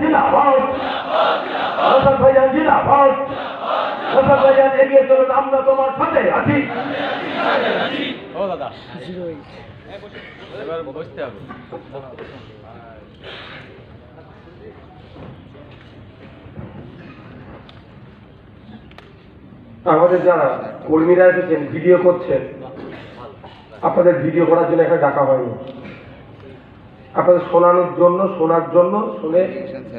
জিন্দাবাদ, আসাদ ভাইজান জিন্দাবাদ, আসাদ ভাইজান এগিয়ে চলুন, আমরা তোমার সাথে আছি। ও দাদা এবার বসতে হবে। আমাদের যারা কর্মীরা এসেছেন ভিডিও করছেন, আপনাদের ভিডিও করার জন্য এখানে ডাকা হয়নি, আপনাদের শোনানোর জন্য, শোনার জন্য, শুনে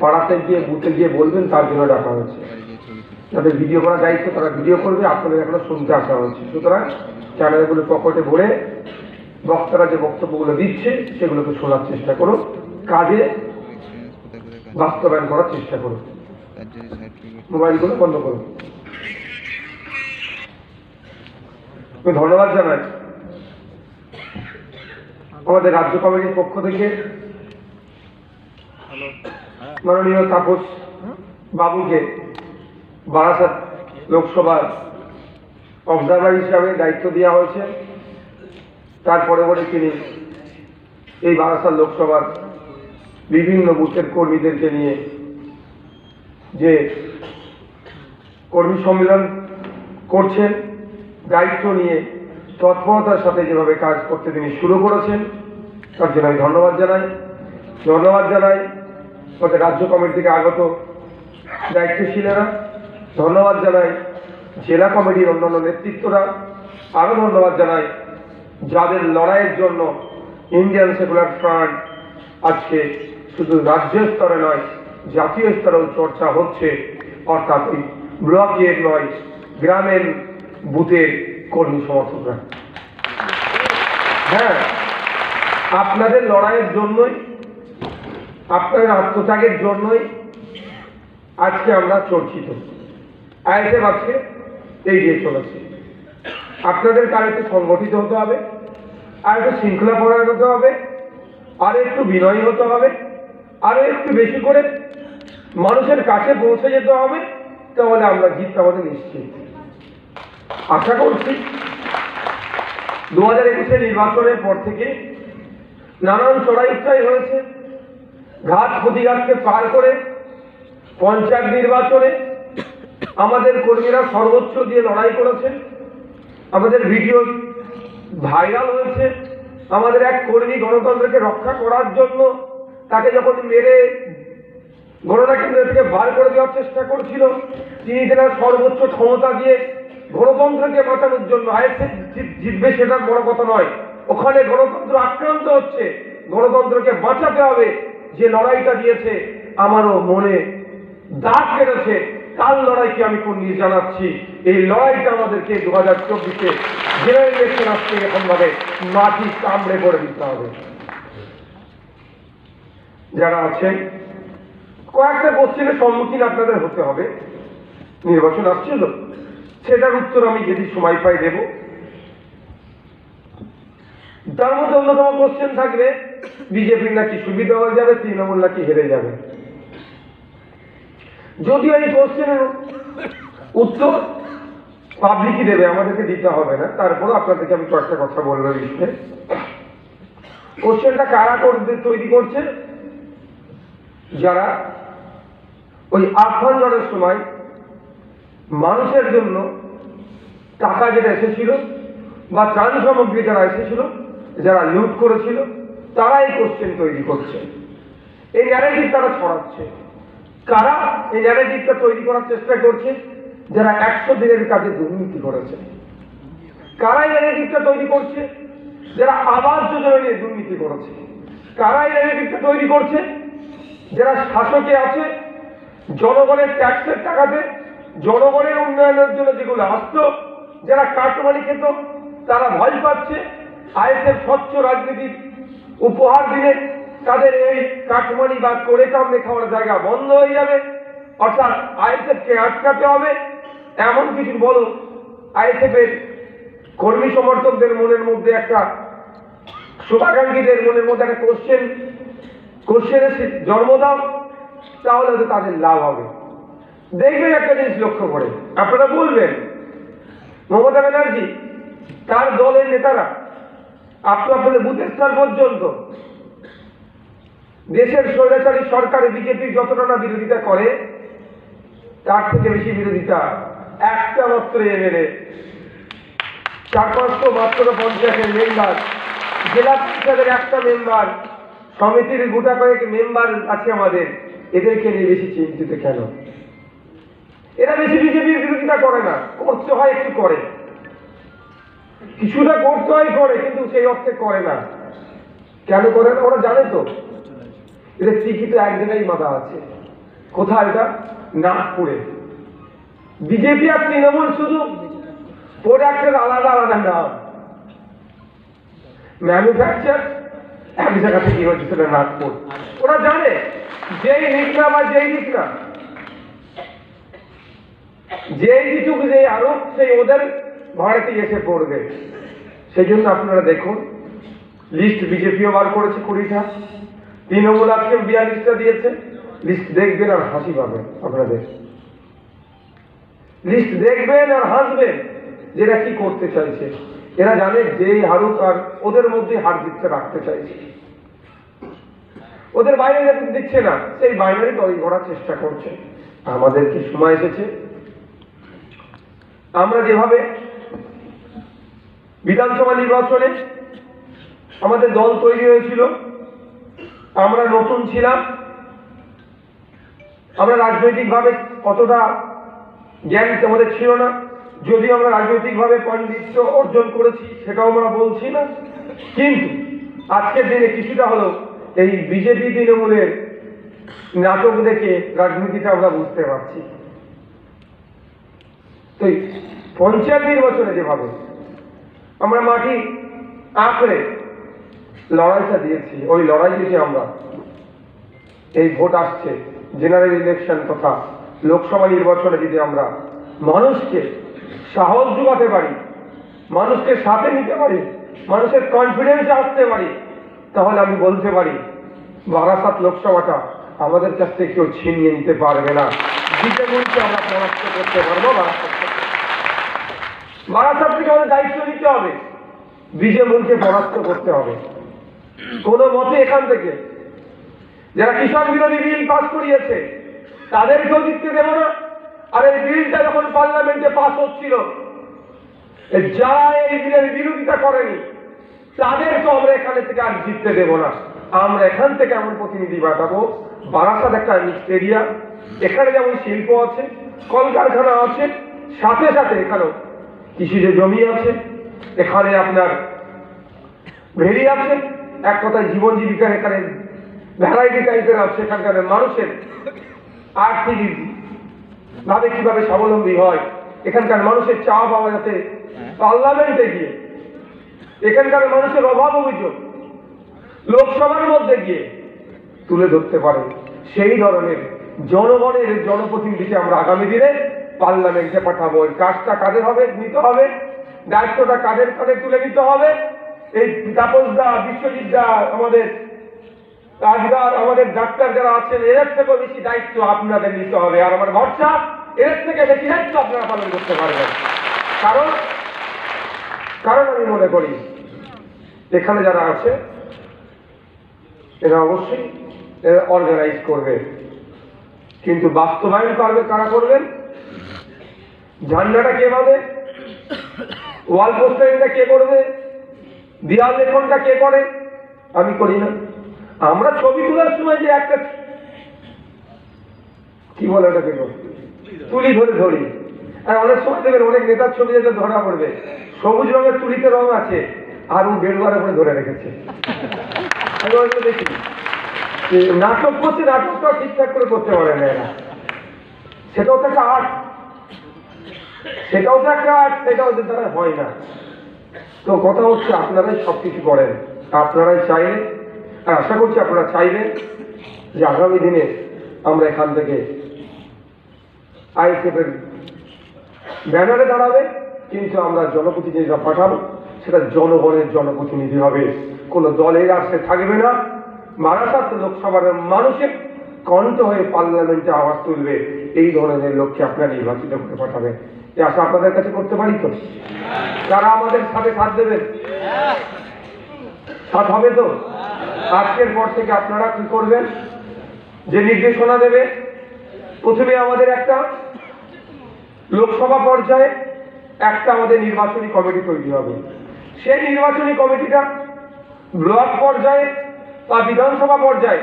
পাড়াতে গিয়ে বুথে গিয়ে বলবেন তার জন্য ডাকা হয়েছে। যাদের ভিডিও করার দায়িত্ব তারা ভিডিও করবে, আপনাদের এখানে শুনতে আসা হয়েছে। সুতরাং চ্যানেলগুলো পকেটে ভরে বক্তারা যে বক্তব্যগুলো দিচ্ছে সেগুলোকে শোনার চেষ্টা করুন, কাজে বাস্তবায়ন করার চেষ্টা করুন। মোবাইলগুলো বন্ধ করুন। আমি ধন্যবাদ জানাই আমাদের রাজ্য কমিটির পক্ষ থেকে মাননীয় তাপস বাবুকে বারাসাত লোকসভার অবজারভার হিসাবে দায়িত্ব দেওয়া হয়েছে। তারপরে তিনি এই বারাসাত লোকসভার বিভিন্ন বুথের কর্মীদেরকে নিয়ে যে কর্মী সম্মেলন করছেন, দায়িত্ব নিয়ে তৎপরতার সাথে যেভাবে কাজ করতে তিনি শুরু করেছেন তার জন্য আমি ধন্যবাদ জানাই। আমাদের রাজ্য কমিটি থেকে আগত দায়িত্বশীলেরা, ধন্যবাদ জানাই জেলা কমিটির অন্যান্য নেতৃত্বরা, আরো ধন্যবাদ জানাই যাদের লড়াইয়ের জন্য ইন্ডিয়ান সেকুলার ফ্রন্ট আজকে শুধু রাজ্য স্তরে নয় জাতীয় স্তরেও চর্চা হচ্ছে, অর্থাৎ ওই ব্লকের নয় গ্রামের বুথের কর্মী সমর্থকরা। হ্যাঁ, আপনাদের লড়াইয়ের জন্যই, আপনাদের আত্মত্যাগের জন্যই আজকে আমরা চর্চিত। আইএসএফ আজকে এগিয়ে চলেছে। আপনাদের কার একটু সংগঠিত হতে হবে, আর একটু শৃঙ্খলা পরায়ণ হতে হবে, আর একটু বিনয়ী হতে হবে, আরো একটু বেশি করে মানুষের কাছে পৌঁছে যেতে হবে, তাহলে আমরা জিততে আমাদের নিশ্চিত। আশা করছি 2021 নির্বাচনের পর থেকে নানান চড়াই উৎরাই হয়েছে, ঘাত প্রতিঘাতকে পার করে পঞ্চায়েত নির্বাচনে আমাদের কর্মীরা সর্বোচ্চ দিয়ে লড়াই করেছে। আমাদের ভিডিও ভাইরাল হয়েছে। আমাদের এক কর্মী গণতন্ত্রকে রক্ষা করার জন্য তাকে যখন মেরে গণনা কেন্দ্র থেকে বার করে দেওয়ার চেষ্টা করছিল, তিনি তার সর্বোচ্চ ক্ষমতা দিয়ে গণতন্ত্রকে বাঁচানোর জন্য, আইএসএফ জিতবে সেটা বড় কথা নয়, ওখানে গণতন্ত্র আক্রান্ত হচ্ছে, গণতন্ত্রকে বাঁচাতে হবে, যে লড়াইটা দিয়েছে আমারও মনে দাগ কেটেছে। তার লড়াইকে আমি কর্মী জানাচ্ছি। এই লড়াইটা আমাদেরকে 2024-এ জেনারেল ইলেকশন আসছে, এরকম ভাবে মাটি কামড়ে করে দিতে হবে। যারা আছেন কয়েকটা কোশ্চেনের সম্মুখীন আপনাদের হতে হবে। নির্বাচন আসছিল, সেটার উত্তর আমি যদি সময় পাই দেব। তার মধ্যে অন্যতম কোশ্চেন থাকবে বিজেপির নাকি সুবিধা হয়ে যাবে, তৃণমূল নাকি হেরে যাবে। যদিও এই কোশ্চেনের উত্তর পাবলিকই দেবে, আমাদেরকে দিতে হবে না, তারপরে আপনাদেরকে আমি কয়েকটা কথা বলবো বিষয়ে। কোশ্চেনটা কারা তৈরি করছে? যারা ওই আফগান ঝড়ের সময় মানুষের জন্য টাকা যেটা এসেছিল বা ত্রাণ সামগ্রী যারা এসেছিল, যারা লুট করেছিল, তারা এই কোশ্চেন তৈরি করছে। এই ন্যারেটিভ তারা ছড়াচ্ছে। কারা এই ন্যারেটিভটা তৈরি করার চেষ্টা করছে? যারা 100 দিনের কাজে দুর্নীতি করেছে। কারা এই ন্যারেটিভটা তৈরি করছে? যারা আবাস যোজনা নিয়ে দুর্নীতি করেছে। কারা এই ন্যারেটিভটা তৈরি করছে? যারা শাসকে আছে, জনগণের ট্যাক্সের টাকাতে জনগণের উন্নয়নের জন্য যেগুলো আসতো, যারা কাটমানি খেত, তারা ভয় পাচ্ছে আইএসএফ স্বচ্ছ রাজনীতির উপহার দিলে তাদের এই কাটমানি বা করে কামড়ে খাওয়ার জায়গা বন্ধ হয়ে যাবে, অর্থাৎ আইএসএফকে আটকাতে হবে। এমন কিছু বলো আইএসএফের কর্মী সমর্থকদের মনের মধ্যে একটা, শুভাকাঙ্ক্ষীদের মনের মধ্যে একটা কোশ্চেনের জন্ম দাও, তাহলে হয়তো তাদের লাভ হবে। দেখবেন একটা জিনিস লক্ষ্য করে, আপনারা বলবেন মমতা ব্যানার্জি তার দলের নেতারা আপনাদের বুথের স্তর পর্যন্ত দেশের স্বৈরাচারী সরকারে বিজেপি যতটা না বিরোধিতা করে, তার থেকে বেশি বিরোধিতা একটা মাত্র এমএলএ, 400-500 মাত্র পঞ্চায়েতের মেম্বার, জেলা পরিষদের একটা মেম্বার, সমিতির গোটা কয়েক মেম্বার আছে আমাদের, এদেরকে নিয়ে বেশি চিন্তিত কেন? এরা বেশি বিজেপির বিরোধিতা করে না, করতে হয় একটু করে, কিছুটা করতে হয় করে, কিন্তু সেই অর্থে করে না। কেন করে না? ওরা জানে তো এদের টিকিট এক জায়গায় বাঁধা আছে। কোথায়? এটা নাগপুরে। বিজেপি আর তৃণমূল শুধু প্রোডাক্টের আলাদা আলাদা নাম, ম্যানুফ্যাকচার এক জায়গা থেকে হচ্ছে, সেটা নাগপুর। ওরা জানে যেই দিক না বা যেই দিক না, যেই দিক যে আরোপ, সেই ওদের ভাড়াতে এসে পড়বে। সেই জন্য আপনারা দেখুন, লিস্ট বিজেপিও বার করেছে 20টা, তৃণমূল আজকে 42টা দিয়েছে। লিস্ট দেখবেন আর হাসি পাবেন আপনাদের, লিস্ট দেখবেন আর হাসবেন যেটা কি করতে চাইছে। এরা জানে যেই হারুক আর ওদের মধ্যে হার জিততে রাখতে চাইছে, ওদের বাইরে দিচ্ছে না, সেই বাইনারি তৈরি করার চেষ্টা করছে। আমাদের কি সময় এসেছে আমরা যেভাবে বিধানসভা নির্বাচনে আমাদের দল তৈরি হয়েছিল, আমরা নতুন ছিলাম, আমরা রাজনৈতিকভাবে কতটা জ্ঞান আমাদের ছিল না, যদিও আমরা রাজনৈতিকভাবে পাণ্ডিত্য অর্জন করেছি সেটাও আমরা বলছি না, কিন্তু আজকের দিনে কিছুটা হলেও এই বিজেপি তৃণমূলের নাটক দেখে রাজনীতিটা আমরা বুঝতে পারছি। তো পঞ্চায়েত নির্বাচনে যেভাবে আমরা মাটি আঁকড়ে লড়াইটা দিয়েছি, ওই লড়াই থেকে আমরা এই ভোট আসছে জেনারেল ইলেকশন তথা লোকসভা নির্বাচনে যদি আমরা মানুষকে সাহস যোগাতে পারি, মানুষকে সাথে নিতে পারি, মানুষের কনফিডেন্স আসতে পারি, তাহলে আমি বলতে পারি বারাসাত লোকসভাটা আমাদের কাছ থেকে কেউ ছিনিয়ে নিতে পারবে না। বিজেপিকে আমরা পরাস্ত করতে পারবো। বারাসাত থেকে আমাদের দায়িত্ব নিতে হবে, বিজেপিকে পরাস্ত করতে হবে। কোন মতে এখান থেকে যারা কিষাণ বিরোধী বিল পাস করিয়েছে তাদেরকেও জিততে দেব না। আর এই বিলটা যখন পার্লামেন্টে পাস হচ্ছিল, যারা এই বিলের বিরোধিতা করেনি তাদেরকে আমরা এখানে থেকে আর জিততে দেব না। আমরা এখান থেকে এমন প্রতিনিধি পাঠাবো, বারাসাত একটা মিক্সড এরিয়া, এখানে যেমন শিল্প আছে, কলকারখানা আছে, সাথে সাথে এখানেও কৃষিজ জমি আছে, এখানে আপনার ভেরি আছে, এক কথায় জীবন জীবিকার এখানে ভ্যারাইটি টাইপের আছে। এখানকার মানুষের আর্থিক ভাবে কিভাবে স্বাবলম্বী হয়, এখানকার মানুষের চাওয়া পাওয়া যাতে পার্লামেন্টে গিয়ে এখানকার মানুষের অভাব অভিযোগ লোকসভার মধ্যে গিয়ে তুলে ধরতে পারে, সেই ধরনের জনগণের জনপ্রতিনিধিকে আমরা আগামী দিনে পার্লামেন্টে পাঠাবো। কাজটা কাদের হবে নিতে হবে, দায়িত্বটা কাদের কাদের তুলে নিতে হবে। এই তাপসদা, বিশ্বজিৎদা, আমাদের রাজগার, আমাদের ডাক্তার যারা আছেন, এদের থেকেও বেশি দায়িত্ব আপনাদের নিতে হবে। আর আমার ভরসা এদের থেকে বেশি দায়িত্ব আপনারা পালন করতে পারবেন। কারণ আমি মনে করি এখানে যারা আছে এরা অবশ্যই অর্গানাইজ করবে, কিন্তু বাস্তবায়ন করবে কারা করবেন? ঝান্ডাটা কে পাবে, ওয়াল পোস্টারিংটা কে করবে, দেয়াল লেখনটা কে করে? আমি করি না। আমরা ছবি তোলার সময় যে একটা কি বলে ওটাকে তুলি ধরি, আর অনেক সময় দেখবেন অনেক নেতার ছবি যেটা ধরা পড়বে, সবুজ রঙের তুলিতে রং আছে আর ও গেরুয়ার উপরে ধরে রেখেছে। আমি দেখি নাটক করছে, নাটকটা ঠিকঠাক করে করতে পারে না এরা। সেটাও তো একটা আর্ট, সেটাও ওদের দ্বারা হয় না। তো কথা হচ্ছে আপনারাই সবকিছু করেন, আপনারাই চাইলে, আর আশা করছি আপনারা চাইবেন যে আগামী দিনে আমরা এখান থেকে আইএসএফ এর ব্যানারে দাঁড়াবে, কিন্তু আমরা জনপ্রতিনিধিরা পাঠাবো, সেটা জনগণের জনপ্রতিনিধি হবে, কোনো দলের আসতে থাকবে না। বারাসাত লোকসভার মানুষের কণ্ঠ হয়ে পার্লামেন্টে আওয়াজ তুলবে, এই ধরনের লোককে আপনারা নির্বাচিত করে পাঠাবেন। এই আশা আপনাদের কাছে করতে পারি তো? যারা আমাদের সাথে সাথ দেবেন, সাথ হবে তো? আজকের পর থেকে আপনারা কি করবেন, যে নির্দেশনা দেবে, প্রথমে আমাদের একটা লোকসভা পর্যায়ে একটা আমাদের নির্বাচনী কমিটি তৈরি হবে। সেই নির্বাচনী কমিটিটা ব্লক পর্যায়ে বা বিধানসভা পর্যায়ে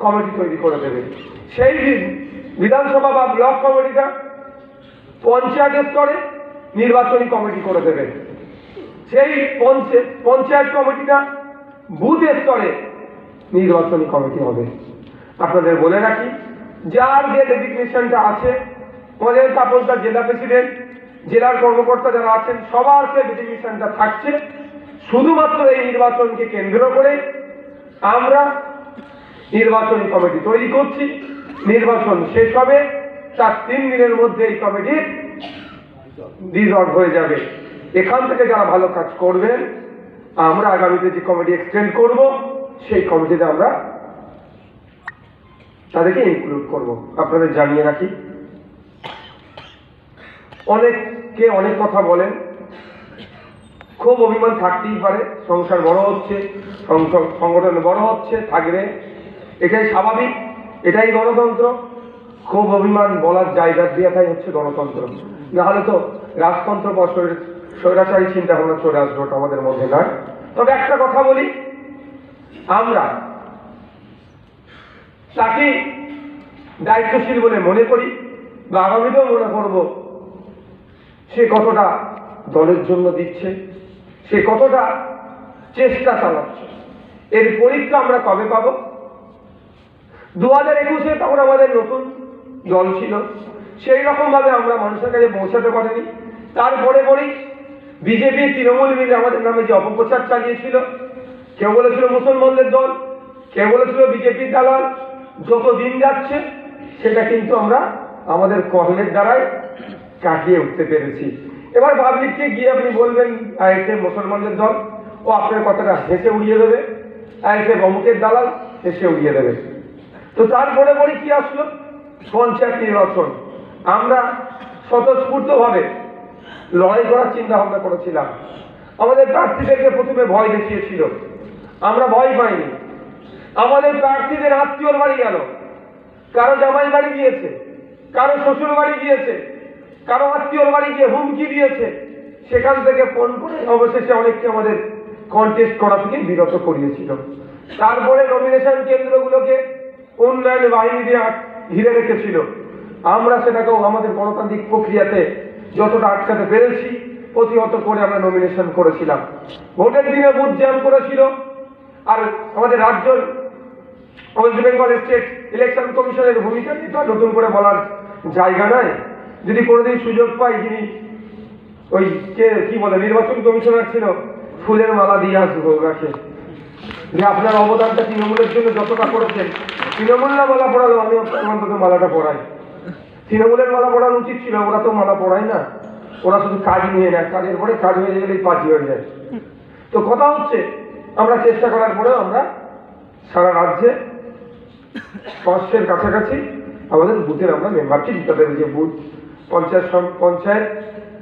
কমিটি তৈরি করে দেবে। সেই বিধানসভা বা ব্লক কমিটিটা পঞ্চায়েত স্তরে নির্বাচনী কমিটি করে দেবে। সেই পঞ্চায়েত কমিটিটা বুথ স্তরে নির্বাচনী কমিটি হবে। আপনাদের বলে রাখি, যার যে ডেজিগনেশনটা আছে, আমাদের তাপসদার জেলা প্রেসিডেন্ট, জেলার কর্মকর্তা যারা আছেন, সবার সে ডেজিগনেশনটা থাকছে। শুধুমাত্র এই নির্বাচনকে কেন্দ্র করে আমরা নির্বাচনী কমিটি তৈরি করছি। নির্বাচন শেষ হবে, তার 3 দিনের মধ্যে এই কমিটি ডিসলভ হয়ে যাবে। এখান থেকে যারা ভালো কাজ করবেন, আমরা আগামীতে যে কমিটি এক্সটেন্ড করব, সেই কমিটিতে আমরা তাদেরকে ইনক্লুড করব। আপনাদের জানিয়ে রাখি, অনেকে অনেক কথা বলেন, খুব অভিমান থাকতেই পারে। সংসার বড় হচ্ছে, সংগঠন বড় হচ্ছে, থাকবে, এটাই স্বাভাবিক, এটাই গণতন্ত্র। খুব অভিমান বলার জায়গা দেওয়াটাই হচ্ছে গণতন্ত্র। নাহলে তো রাজতন্ত্র বা স্বৈরাচারী চিন্তা ভাবনা চলে আসবে, ওটা আমাদের মধ্যে নয়। তবে একটা কথা বলি, আমরা তাকে দায়িত্বশীল বলে মনে করি বা আগামীতেও মনে করব। সে কতটা দলের জন্য দিচ্ছে, সে কতটা চেষ্টা চালাচ্ছে, এর পরীক্ষা আমরা কবে পাবো? 2021-এ তখন আমাদের নতুন দল ছিল, সেই রকম ভাবে আমরা মানুষের কাছে পৌঁছাতে পারিনি। তারপরে পরেই বিজেপি তৃণমূল মিলে আমাদের নামে যে অপপ্রচার চালিয়েছিল, কেউ বলেছিল মুসলমানদের দল, কেউ বলেছিল বিজেপির দালাল। যত দিন যাচ্ছে সেটা কিন্তু আমরা আমাদের কর্মের দ্বারাই কাটিয়ে উঠতে পেরেছি। এবার পাবলিককে গিয়ে আপনি বলবেন আইএসএফ মুসলমানদের দল, ও আপনার কথাটা হেসে উড়িয়ে দেবে, আইএসএফ অমুকের দালাল, হেসে উড়িয়ে দেবে। তো তারপরে পরে কি আসলো? পঞ্চায়েত নির্বাচন। আমরা স্বতঃস্ফূর্তভাবে লড়াই করার চিন্তা ভাবনা করেছিলাম। আমাদের প্রার্থীদেরকে প্রথমে ভয় দেখিয়েছিল, আমরা ভয় পাইনি। আমাদের প্রার্থীদের আত্মীয়র বাড়ি গেল, কারো জামাই বাড়ি গিয়েছে, কারো শ্বশুর বাড়ি গিয়েছে, কারো আত্মীয়র বাড়ি গিয়ে হুমকি দিয়েছে। সেখান থেকে ফোন করে অবশেষে অনেককে আমাদের কন্টেস্ট করা থেকে বিরত করিয়েছিল। তারপরে নমিনেশন কেন্দ্রগুলোকে উন্নয়ন বাহিনী দিয়ে ঘিরে রেখেছিল। আমরা সেটাকেও আমাদের গণতান্ত্রিক প্রক্রিয়াতে যতটা আটকাতে পেরেছি, প্রতিহত করে আমরা নমিনেশন করেছিলাম। ভোটের দিনে বুথ জ্যাম করেছিল। আর আমাদের রাজ্য ওয়েস্ট বেঙ্গল স্টেট ইলেকশন কমিশনের ভূমিকা নিয়ে তো নতুন করে বলার জায়গা নাই। যদি কোনোদিন সুযোগ পাই, যিনি ওই কি বলে নির্বাচন কমিশনার ছিল, ফুলের মালা দিয়ে আসবো ওনাকে, যে আপনার অবদানটা তৃণমূলের জন্য যতটা করেছেন। তৃণমূল না মালা পড়ালো, আমি অন্তত মালাটা পড়াই। তৃণমূলের মালা পড়ানো উচিত ছিল, ওরা তো মালা পড়ায় না, ওরা শুধু কাজ নিয়ে নেয়, কাজের পরে কাজ হয়ে গেলেই পাঁচি হয়ে যায়। তো কথা হচ্ছে, আমরা চেষ্টা করার পরেও আমরা সারা রাজ্যে 500-এর কাছাকাছি আমাদের বুথের আমরা মেম্বারকে দিতে পারি, যে বুথ পঞ্চায়েত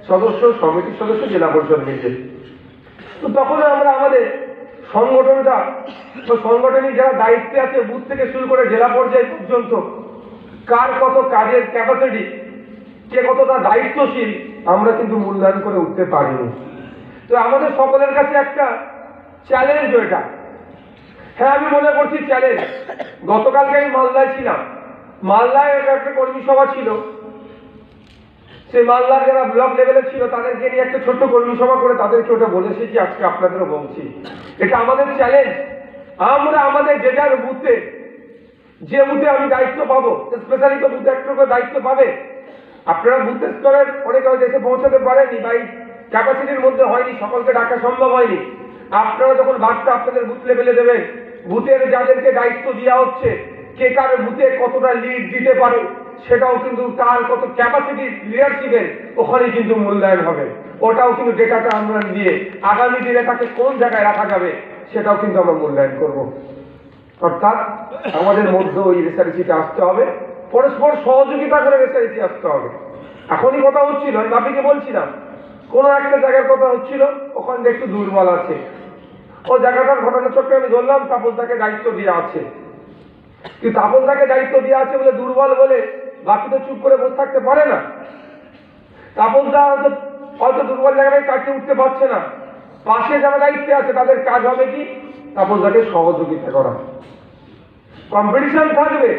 সদস্য, সমিতির সদস্য, জেলা পরিষদ মিলে। তো তখন আমরা আমাদের সংগঠনটা, সংগঠনিক যারা দায়িত্বে আছে, বুথ থেকে শুরু করে জেলা পর্যায় পর্যন্ত, কার কত কাজের ক্যাপাসিটি, কে কতটা দায়িত্বশীল, আমরা কিন্তু মূল্যায়ন করে উঠতে পারিনি। তো আমাদের সকলের কাছে একটা চ্যালেঞ্জ এটা। হ্যাঁ, আমি মনে করছি চ্যালেঞ্জ। গতকালকে আমি মালদায় ছিলাম, মালদায় একটা কর্মী সভা ছিল। সেই মালদার যারা ব্লক লেভেলে ছিল, তাদেরকে নিয়ে একটা ছোট্ট কর্মী সভা করে তাদেরকে ওটা বলে এসেছি, আজকে আপনাদেরও বলছি। এটা আমাদের চ্যালেঞ্জ। আমরা আমাদের যে যার বুথে, যে বুথে আমি দায়িত্ব পাবো, স্পেশালি তো বুথে একটু করে দায়িত্ব পাবে। আপনারা বুথের স্তরের অনেক দেশে পৌঁছাতে পারেনি, বা ক্যাপাসিটির মধ্যে হয়নি, সকলকে ডাকা সম্ভব হয়নি। আপনারা যখন বার্তা আপনাদের বুথ লেভেলে দেবেন, বুথের যাদেরকে দায়িত্ব দেওয়া হচ্ছে, কে কার বুথে কতটা লিড দিতে পারে, সেটাও কিন্তু তার কত ক্যাপাসিটি লিডারশিপের ওখানে কিন্তু মূল্যায়ন হবে। ওটাও কিন্তু ডেটাটা আমরা দিয়ে আগামী দিনে তাকে কোন জায়গায় রাখা যাবে, সেটাও কিন্তু আমরা মূল্যায়ন করব। অর্থাৎ আমাদের মধ্যে ওই রেসারেসিটা আসতে হবে, পরস্পর সহযোগিতা করে রেসারেসি আসতে হবে। এখনই কথা হচ্ছিল, আমি বাপিকে বলছিলাম, কোনো একটা জায়গার কথা হচ্ছিল, ওখানে একটু দুর্বল আছে, ও জায়গাটার ঘটনা চক্রে আমি ধরলাম তাপসদাকে দায়িত্ব দেওয়া আছে, কিন্তু তাপসদাকে দায়িত্ব দেওয়া আছে বলে দুর্বল বলে বাকি তো চুপ করে বসে থাকতে পারে না। তাপসদা হয়তো দুর্বল জায়গায় কাটিয়ে উঠতে পারছে না, পাশে যারা দায়িত্বে আছে তাদের কাজ হবে কি তাপসদাকে সহযোগিতা করা। কম্পিটিশন থাকবে,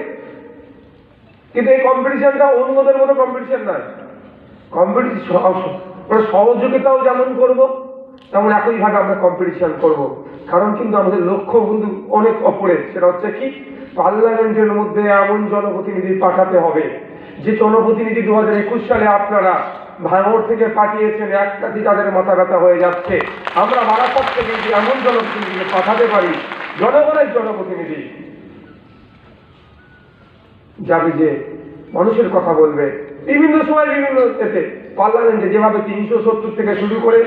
কিন্তু এই কম্পিটিশনটা অন্যদের মতো কম্পিটিশন নয়। সহযোগিতাও যেমন করব তেমন একইভাবে আমরা কম্পিটিশন করব। কারণ কিন্তু আমাদের লক্ষ্য কিন্তু অনেক অপরে, সেটা হচ্ছে কি পার্লামেন্টের মধ্যে এমন জনপ্রতিনিধি পাঠাতে হবে যে জনপ্রতিনিধি 2021 সালে আপনারা ভাঙড় থেকে পাঠিয়েছেন, একটাতে তাদের মাথা ব্যথা হয়ে যাচ্ছে। আমরা বারাসাত থেকে যদি এমন জনপ্রতিনিধিকে পাঠাতে পারি, জনগণের জনপ্রতিনিধি যাবে যে মানুষের কথা বলবে বিভিন্ন সময় বিভিন্ন এতে পার্লামেন্টে, যেভাবে 370 থেকে শুরু করে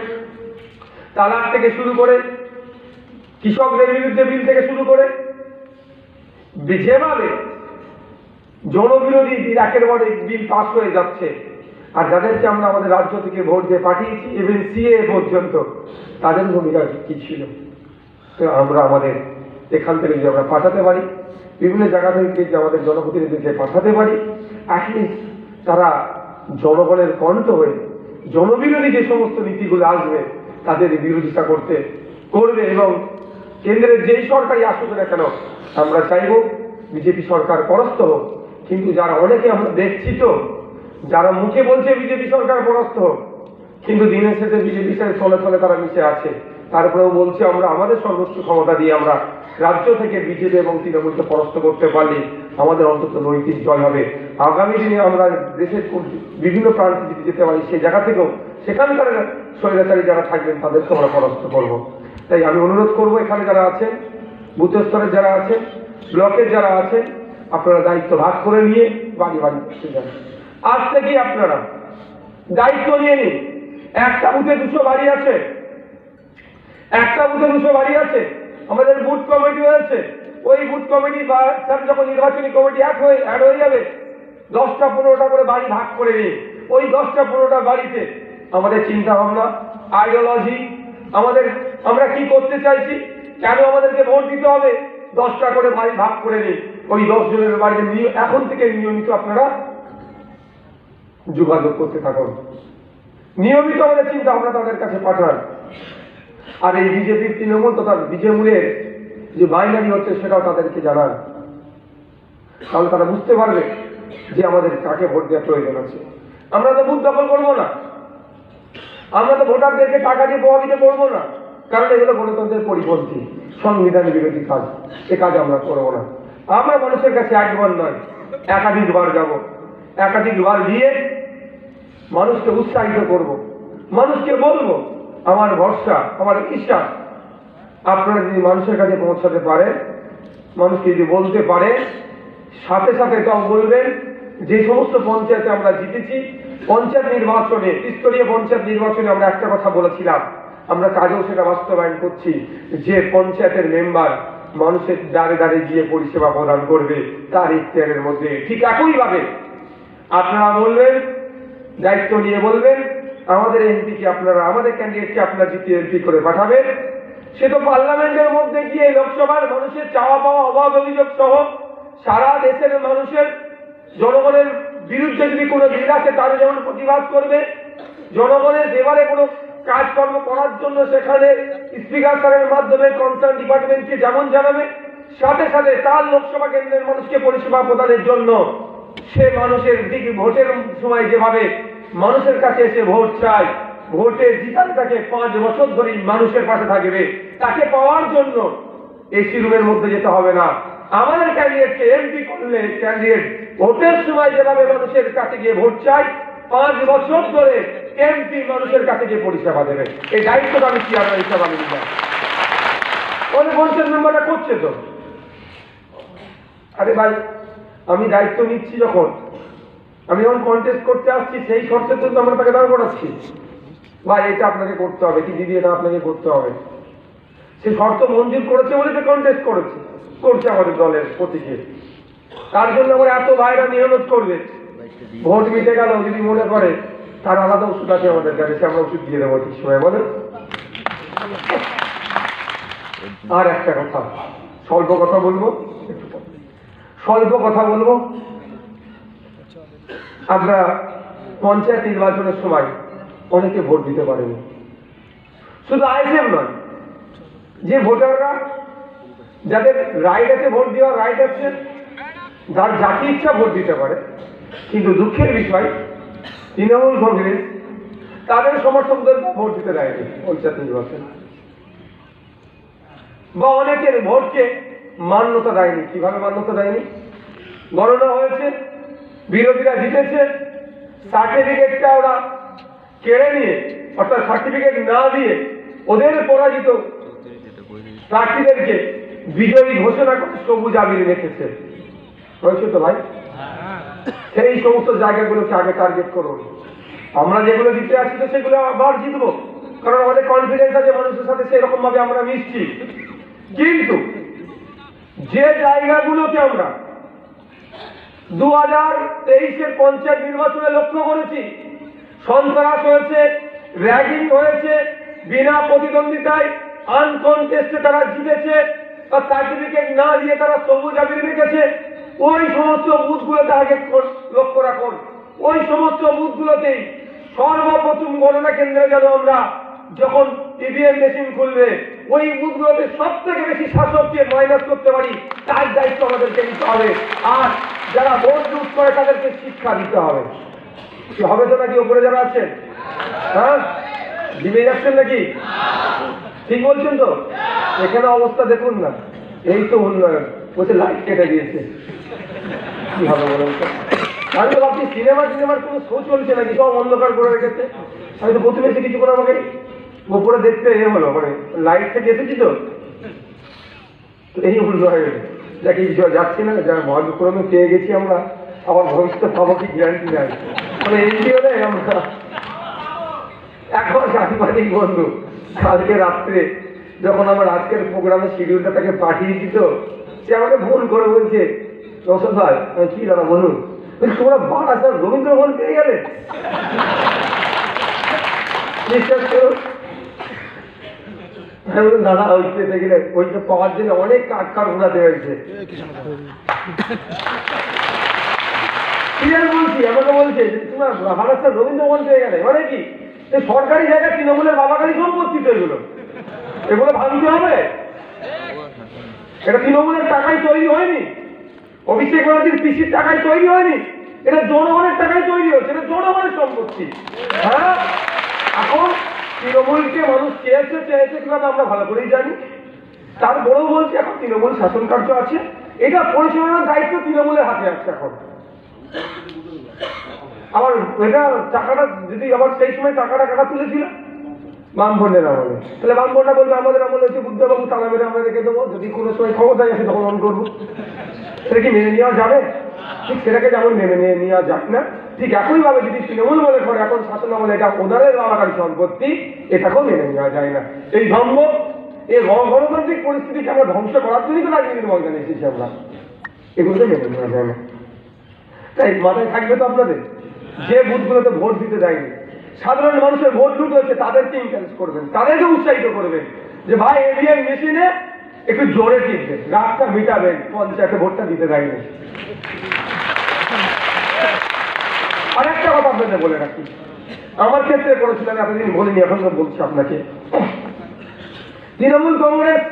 তালাক থেকে শুরু করে কৃষকদের বিরুদ্ধে বিল থেকে শুরু করে যেভাবে জনবিরোধী বিল একের পর এক বিল পাস হয়ে যাচ্ছে, আর যাদেরকে আমরা আমাদের রাজ্য থেকে ভোট দিয়ে পাঠিয়েছি ইভেন সিএ পর্যন্ত, তাদের ভূমিকা কি ছিল? তো আমরা আমাদের এখান থেকে যদি আমরা পাঠাতে পারি, বিভিন্ন জায়গা থেকে যে আমাদের জনপ্রতিনিধিকে পাঠাতে পারি, অ্যাটলিস্ট তারা জনগণের কণ্ঠ হয়ে জনবিরোধী যে সমস্ত নীতিগুলো আসবে তাদের বিরোধিতা করবে। এবং কেন্দ্রের যেই সরকারই আসুক না কেন আমরা চাইব বিজেপি সরকার পরাস্ত হোক, কিন্তু যারা অনেকে আমরা দেখছি তো যারা মুখে বলছে বিজেপি সরকার পরাস্ত হোক, কিন্তু দিনের শেষে বিজেপির সাথে চলে চলে তারা মিশে আছে। তারপরেও বলছে আমরা আমাদের সর্বোচ্চ ক্ষমতা দিয়ে আমরা রাজ্য থেকে বিজেপি এবং তৃণমূলকে পরাস্ত করতে পারলে আমাদের অন্তত নৈতিক জয় হবে। আগামী দিনে আমরা দেশের বিভিন্ন প্রান্তে যদি যেতে পারি, সেই জায়গা থেকেও সেখানকার স্বৈরাচারী যারা থাকবেন তাদেরকে আমরা পরাস্ত করব। তাই আমি অনুরোধ করব এখানে যারা আছেন, বুথ স্তরের যারা আছেন, ব্লকের যারা আছেন, আপনারা দায়িত্ব ভাগ করে নিয়ে বাড়ি বাড়ি যান। আজ থেকেই আপনারা দায়িত্ব নিয়ে নিন। একটা বুথে 200 বাড়ি আছে, একটা বুথে 200 বাড়ি আছে, আমাদের বুথ কমিটি হয়েছে। ওই বুথ কমিটি যখন নির্বাচনী কমিটি অ্যাড হয়ে যাবে, 10টা-15টা করে বাড়ি ভাগ করে নিয়ে ওই 10টা-15টা বাড়িতে আমাদের চিন্তা ভাবনা, আইডিওলজি, আমরা কি করতে চাইছি, কেন আমাদেরকে ভোট দিতে হবে, 10টা করে বাড়ি ভাগ করে নিই। ওই 10 জনের বাড়িতে এখন থেকে নিয়মিত আপনারা যোগাযোগ করতে থাকুন, নিয়মিত আমাদের চিন্তা ভাবনা তাদের কাছে পাঠান। আর এই বিজেপির তৃণমূল তথা বিজেমূলের যে বাইনারি হচ্ছে সেটাও তাদেরকে জানান, তাহলে তারা বুঝতে পারবে যে আমাদের কাকে ভোট দেওয়ার প্রয়োজন আছে। আমরা তো বুথ দখল করবো না, আমরা তো ভোটারদেরকে টাকা দিয়ে প্রভাবিত করবো না, কারণ এগুলো গণতন্ত্রের পরিপন্থী, সংবিধান বিরোধী কাজ। এ কাজ আমরা করবো না। আমরা মানুষের কাছে একবার নয় একাধিকবার যাব, একাধিকবার গিয়ে মানুষকে উৎসাহিত করব, মানুষকে বলবো আমার ভরসা, আমার বিশ্বাস আপনারা যদি মানুষের কাছে পৌঁছাতে পারেন, মানুষকে যদি বলতে পারে, সাথে সাথে তাও বলবেন যে সমস্ত পঞ্চায়েতে আমরা জিতেছি, পঞ্চায়েত নির্বাচনে, ত্রিস্তরীয় পঞ্চায়েত নির্বাচনে আমরা একটা কথা বলেছিলাম, আমরা কাজেও সেটা বাস্তবায়ন করছি, যে পঞ্চায়েতের মেম্বার মানুষের দ্বারে দ্বারে গিয়ে পরিষেবা প্রদান করবে তার ইখতিয়ারের মধ্যে। ঠিক একইভাবে আপনারা বলবেন, দায়িত্ব নিয়ে বলবেন আমাদের এমপিকে আপনারা, আমাদের ক্যান্ডিডেটকে আপনারা জিতিয়ে এমপি করে পাঠাবেন। সে তো পার্লামেন্টের মধ্যে গিয়ে লোকসভার মানুষের চাওয়া পাওয়া, অভাব অভিযোগ সহ সারা দেশের মানুষের জনগণের বিরুদ্ধে যদি কোনো বিল আসে তার যেমন প্রতিবাদ করবে, জনগণের এবারে কোনো কাজকর্ম করার জন্য সেখানে স্পিকার স্যারের মাধ্যমে কনসার্ন ডিপার্টমেন্টকে যেমন জানাবে, সাথে সাথে তার লোকসভা কেন্দ্রের মানুষকে পরিষেবা প্রদানের জন্য সে মানুষের দিকে ভোটের সময় যেভাবে মানুষের কাছে এসে ভোট চায়, ভোটে জিতাতে তাকে 5 বছর ধরে মানুষের পাশে থাকবে, তাকে পাওয়ার জন্য এসি রুমের মধ্যে যেতে হবে না। আমাদের ক্যান্ডিডেটকে এমপি করলে ক্যান্ডিডেট ভোটের সময় যেভাবে মানুষের কাছে গিয়ে ভোট চায়, 5 বছর ধরে এমপি মানুষের কাছে গিয়ে পরিষেবা দেবে। এই দায়িত্বটা আমি চেয়ারম্যান হিসাবে আমি নিলাম। অনেক পঞ্চায়েত মেম্বাররা করছে তো। আরে ভাই, আমি দায়িত্ব নিচ্ছি যখন, আমি যখন কন্টেস্ট করতে আসছি সেই শর্তের জন্য আমরা তাকে দাঁড় করাচ্ছি, ভাই এটা আপনাকে করতে হবে, কি দিদি এটা আপনাকে করতে হবে। সে শর্ত মঞ্জুর করেছে বলে সে কন্টেস্ট করছে আমাদের দলের প্রতীকে। তার জন্য আমার এত ভাইরা মেহনত করবে, ভোট মিটে গেল যদি মনে করে তার আলাদা ওষুধ আছে আমাদের কাছে, সে আমরা ওষুধ দিয়ে দেবো ঠিক সময়, বলেন। আর একটা কথা, স্বল্প কথা বলবো, স্বল্প কথা বলবো। আমরা পঞ্চায়েত নির্বাচনের সময় অনেকে ভোট দিতে পারেনি, শুধু আইএসএফ নয়, যে ভোটাররা যাদের রাইট আছে, ভোট দেওয়ার রাইট আছে, যার যাকে ইচ্ছা ভোট দিতে পারে, কিন্তু দুঃখের বিষয় তৃণমূল কংগ্রেস তাদের সমর্থকদের ভোট দিতে দেয়নি পঞ্চায়েত নির্বাচন, বা অনেকের ভোটকে মান্যতা দেয়নি। কিভাবে মান্যতা দেয়নি? গণনা হয়েছে, বিরোধীরা জিতেছে, সার্টিফিকেটটা ওরা কেড়ে নিয়ে, অর্থাৎ সার্টিফিকেট না দিয়ে ওদের পরাজিত প্রার্থীদেরকে বিজয়ী ঘোষণা করে সবুজ আবির রেখেছে। হয়েছে তো ভাই? সেই সমস্ত জায়গাগুলোকে আগে টার্গেট করুন। আমরা যেগুলো জিতে আসছি তো সেগুলো আবার জিতবো, কারণ আমাদের কনফিডেন্স আছে মানুষের সাথে সেরকম ভাবে আমরা মিশছি। কিন্তু যে জায়গাগুলোকে আমরা 2023-এর পঞ্চায়েত নির্বাচনে লক্ষ্য করেছি, সন্ত্রাস হয়েছে, র্যাগিং হয়েছে, বিনা প্রতিদ্বন্দ্বিতায় আনকনটেস্টে তারা জিতেছে, বা সার্টিফিকেট না দিয়ে তারা সবুজ আবির রেখেছে, ওই সমস্ত বুথগুলোতে আগে লক্ষ্য রাখুন। ওই সমস্ত বুথগুলোতেই সর্বপ্রথম গণনা কেন্দ্রে যেন আমরা যখন ইভিএম মেশিন খুলবে, ওই বুথগুলোতে সব থেকে বেশি শাসককে মাইনাস করতে পারি, তার দায়িত্ব আমাদেরকে নিতে হবে। আর যারা ভোট লুট করে তাদেরকে শিক্ষা দিতে হবে। কি হবে তো নাকি ওপরে যারা আছেন? হ্যাঁ, জিমে যাচ্ছেন নাকি? ঠিক বলছেন তো? এখানে অবস্থা দেখুন না, এই তো উন্নয়ন বলছে, লাইট কেটে দিয়েছে। কি হবে বলুন তো? আমি তো ভাবছি সিনেমার কোনো শো চলছে নাকি, সব অন্ধকার করে রেখেছে। আমি তো প্রথমে এসে কিছু করে আমাকে উপরে দেখতে হলো, মানে লাইট থেকে এসেছি তো এই উন্নয়ন যাকে কিছু যাচ্ছি না, যার ভাগ্যক্রমে পেয়ে গেছি আমরা, আবার ভবিষ্যতে পাবো কি গ্যারান্টি নাই, মানে এই হলে আমরা এখন সাংবাদিক বন্ধু কালকে রাত্রে যখন আমার আজকের প্রোগ্রামের শিডিউলটা তাকে পাঠিয়েছি, তো সে আমাকে ফোন করে বলছে, রসদ ভাই কি দাদা বলুন, তোমরা বারাসাত রবীন্দ্র ভবন পেয়ে গেলে? বিশ্বাস করুন, আমি বলুন দাদা ওই পেতে গেলে ওইটা পাওয়ার জন্য অনেক কাঠ ঘোরাতে হয়েছে। ক্লিয়ার বলছি, আমাকে বলছে তোমরা বারাসাত রবীন্দ্র ভবন পেয়ে গেলে, মানে কি সরকারি জায়গায় তৃণমূলের বাবাকারী সম্পত্তি তো এগুলো ভাঙতে হবে। এটা তৃণমূলের টাকায় তৈরি হয়নি, অভিষেক ব্যানার্জির পিসির টাকায় তৈরি হয়নি, এটা জনগণের টাকায় তৈরি হচ্ছে, এটা জনগণের সম্পত্তি। হ্যাঁ, এখন তৃণমূলকে মানুষ চেয়েছে কিভাবে আমরা ভালো করেই জানি। তারপরেও বলছি এখন তৃণমূল শাসন কার্য আছে, এটা পরিচালনার দায়িত্ব তৃণমূলের হাতে আছে এখন। আবার এটা টাকাটা যদি আবার সেই সময় টাকাটা কাটা তুলেছিল বামফ্রন্টের আমলে, তাহলে বামফ্রন্টটা বলবে আমাদের আমলে হচ্ছে বুদ্ধবাবু তালা মেরে আমরা রেখে দেবো, যদি কোনো সময় ক্ষমতায় আসে তখন অন করবো। সেটা কি মেনে নেওয়া যাবে? ঠিক সেটাকে যেমন মেনে নেওয়া যাক না, ঠিক একইভাবে যদি তৃণমূল বলে করে এখন শাসন আমলে এটা ওনাদের বাবাকারী সম্পত্তি, এটাকেও মেনে নেওয়া যায় না। এই ধর্ম, এই গণতান্ত্রিক পরিস্থিতিকে আমরা ধ্বংস করার জন্যই তো রাজনীতির ময়দানে এসেছি আমরা, এগুলোকে মেনে নেওয়া যায় না। তাই মাথায় থাকবে তো আপনাদের, যে বুথগুলোতে ভোট দিতে দেয়নি, সাধারণ মানুষের ভোট লুট হচ্ছে, তাদেরকে ইনকারেজ করবেন, তাদেরকে উৎসাহিত করবেন যে ভাই এভিএম মেশিনে একটু জোরে টিপবেন, রাগটা মিটাবেন, পঞ্চায়েতে ভোটটা দিতে দেয়নি। আর একটা কথা আপনাদের বলে রাখি, আমার ক্ষেত্রে করেছিলাম, এতদিন বলিনি, এখন তো বলছি আপনাকে। তৃণমূল কংগ্রেস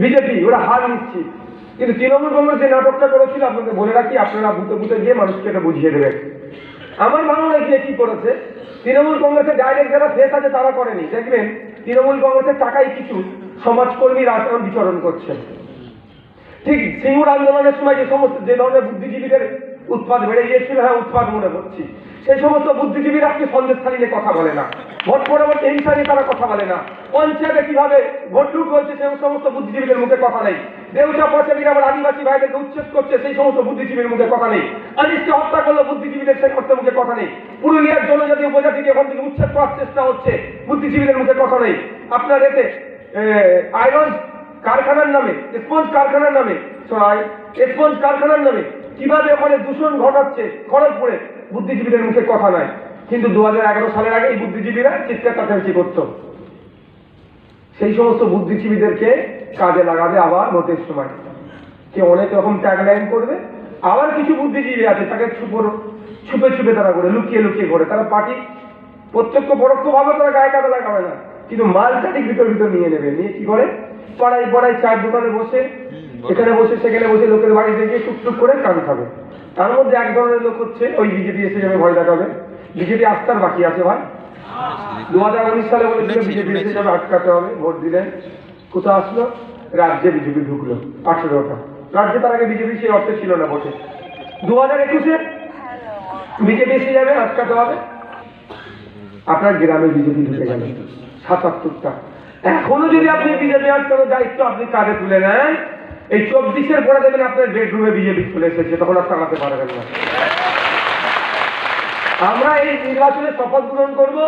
বিজেপি ওরা হার নিশ্চিত, কিন্তু তৃণমূল কংগ্রেস যে নাটকটা করেছিল আপনাদের বলে রাখি, আপনারা বুথে বুথে গিয়ে মানুষকে এটা বুঝিয়ে দেবেন। আমার ভালো লাগে কি করেছে, তৃণমূল কংগ্রেসের ডাইরেক্ট যারা ফেস আছে তারা করেনি, দেখবেন তৃণমূল কংগ্রেসের টাকায় কিছু সমাজকর্মী রাজনীতি বিচরণ করছে। ঠিক সিঙ্গুর আন্দোলনের সময় যে ধরনের বুদ্ধিজীবীদের উৎপাদ বেড়ে গিয়েছিল, হ্যাঁ উৎপাদ মনে করছি, সেই সমস্ত বুদ্ধিজীবীরা আজকে সন্দেশখালী নিয়ে কথা বলে না, ভোট পরবর্তী হিংসা নিয়ে তারা কথা বলে না, পঞ্চায়েতে কিভাবে ভোট লুট হচ্ছে সেই সমস্ত বুদ্ধিজীবীদের মুখে কথা নেই, দেউচা পচাবীরা আবার আদিবাসী ভাইদেরকে উচ্ছেদ করছে সেই সমস্ত বুদ্ধিজীবীর মুখে কথা নেই, আনিসকে হত্যা করলো বুদ্ধিজীবীদের সেই করতে মুখে কথা নেই, পুরুলিয়ার জনজাতি উপজাতিকে এখান থেকে উচ্ছেদ করার চেষ্টা হচ্ছে, বুদ্ধিজীবীদের মুখে কথা নেই। আপনার এতে আয়রন কারখানার নামে, স্পঞ্জ কারখানার নামে, স্পঞ্জ কারখানার নামে কিভাবে ওখানে দূষণ ঘটাচ্ছে খড়গপুরে, বুদ্ধিজীবীদের মুখে কথা নাই। কিন্তু 2011 সালের আগে এই বুদ্ধিজীবীরা চিৎকার চেঁচামেচি করতো, সেই সমস্ত বুদ্ধিজীবীদেরকে কাজে লাগাবে আবার ভোটের সময়। কে অনেক রকম ট্যাগলাইন করবে, আবার কিছু বুদ্ধিজীবী আছে তাকে ছুপে ছুপে তারা করে, লুকিয়ে লুকিয়ে করে। তারা পার্টি প্রত্যক্ষ পরোক্ষভাবে তারা গায়ে কাটা লাগাবে না, কিন্তু মালটা ঠিক ভিতর ভিতর নিয়ে নেবে। নিয়ে কি করে, পাড়ায় পাড়ায় চায়ের দোকানে বসে, এখানে বসে সেখানে বসে লোকের বাড়িতে গিয়ে টুকটুক করে কান খাবে। তার মধ্যে এক ধরনের লোক হচ্ছে ওই বিজেপি এসে যাবে ভয় দেখাবে। বিজেপি আস্থার বাকি আছে ভাই। 2019 সালে বলেছিল বিজেপি এসে যাবে, আটকাতে হবে, ভোট দিলেন। কোথাও আসলো, রাজ্যে বিজেপি ঢুকলো 18টা রাজ্যে। তার আগে বিজেপি সেই অর্থে ছিল না ভোটে। 2021-এ বিজেপি এসে যাবে, আটকাতে হবে, আপনার গ্রামে বিজেপি ঢুকে গেল 77টা। এখনো যদি আপনি বিজেপি আটকানোর দায়িত্ব আপনি কাঁধে তুলে নেন, এই 24-এর পরে দেবেন আপনার বেডরুমে বিজেপি চলে এসেছে, তখন আর চালাতে পারবেন না। আমরা এই নির্বাচনে শপথ গ্রহণ করবো,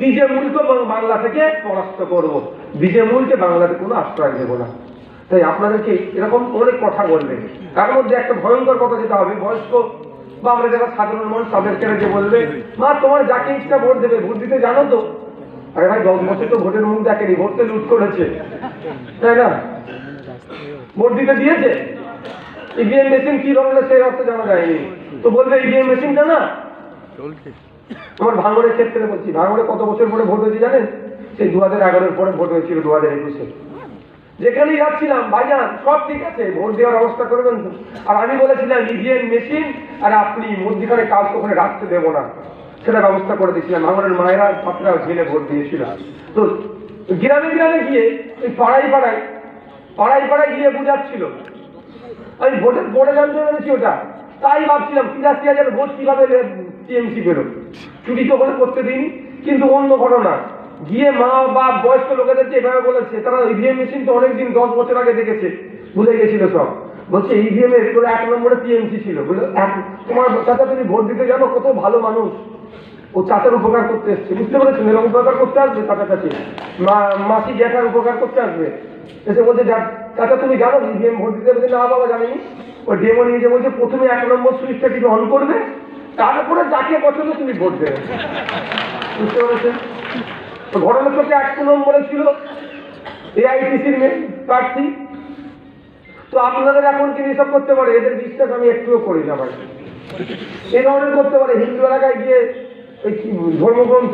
বিজে মূলকে বাংলা থেকে পরাস্ত করব, বিজে মূলকে বাংলাতে কোনো আশ্রয় দেবো না। তাই আপনাদেরকে এরকম অনেক কথা বলবে। তার মধ্যে একটা ভয়ঙ্কর কথা যেটা হবে, বয়স্ক বা আমরা যারা সাধারণ মানুষ তাদেরকে যে বলবে, মা তোমার যাকে ইচ্ছা ভোট দেবে, ভোট দিতে জানো তো? আরে ভাই 10 বছর তো ভোটের মুখ দেখেনি, ভোট তো লুট করেছে, তাই না? ভোট দিতে দিয়েছে, ইভিএম মেশিন কি ধরনের সেই অর্থে জানা যায়নি, তো বলবে ইভিএম মেশিনটা না। আমার ভাঙড়ের ক্ষেত্রে বলছি, ভাঙড়ে কত বছর পরে ভোট হয়েছে জানেন? সেই 2011-এর পরে ভোট হয়েছিল 2021-এ। যেখানেই যাচ্ছিলাম, ভাইজান সব ঠিক আছে, ভোট দেওয়ার ব্যবস্থা করবেন তো? আর আমি বলেছিলাম ইভিএম মেশিন আর আপনি মধ্যখানে কাজ ওখানে রাখতে দেবো না, সেটা ব্যবস্থা করে দিয়েছিলাম। ভাঙড়ের মায়েরা ছাত্ররা ঝেলে ভোট দিয়েছিল। তো গ্রামে গ্রামে গিয়ে ওই পাড়ায় পাড়ায় গিয়ে বুঝাচ্ছিল। আমি ভোটের পরে জানতে পেরেছি ওটা, তাই ভাবছিলাম 83,000 ভোট কিভাবে টিএমসি পেল। চুরি তো ওখানে করতে দিইনি, কিন্তু অন্য ঘটনা গিয়ে মা বা বয়স্ক লোকেদেরকে এভাবে বলেছে, তারা ইভিএম মেশিন তো অনেকদিন 10 বছর আগে দেখেছে, ভুলে গেছিল সব। বলছে ইভিএম এর 1 নম্বরে টিএমসি ছিল। বলে তোমার চাচা তুমি ভোট দিতে জানো, কত ভালো মানুষ, ও চাচার উপকার করতে এসছে, বুঝতে পেরেছেন? এরকম উপকার করতে আসবে কাছাকাছি, মাসি জ্যাঠার উপকার করতে আসবে। এসে বলছে চাচা তুমি জানো ইভিএম ভোট দিতে? বলছে না বাবা জানিনি। ওই ডেমো নিয়ে যে বলছে প্রথমে 1 নম্বর সুইচটা টিপে অন করবে, তারপরে যাকে পছন্দ তুমি ভোট দেবে, বুঝতে পেরেছেন? তো ঘটনা চোখে 1 নম্বরে ছিল এআইটিসির প্রার্থী। তো আপনাদের এখন কি এসব করতে পারে? এদের বিশ্বাস আমি একটুও করি না ভাই। এই ধরনের করতে পারে। হিন্দু এলাকায় গিয়ে ওই ধর্মগ্রন্থ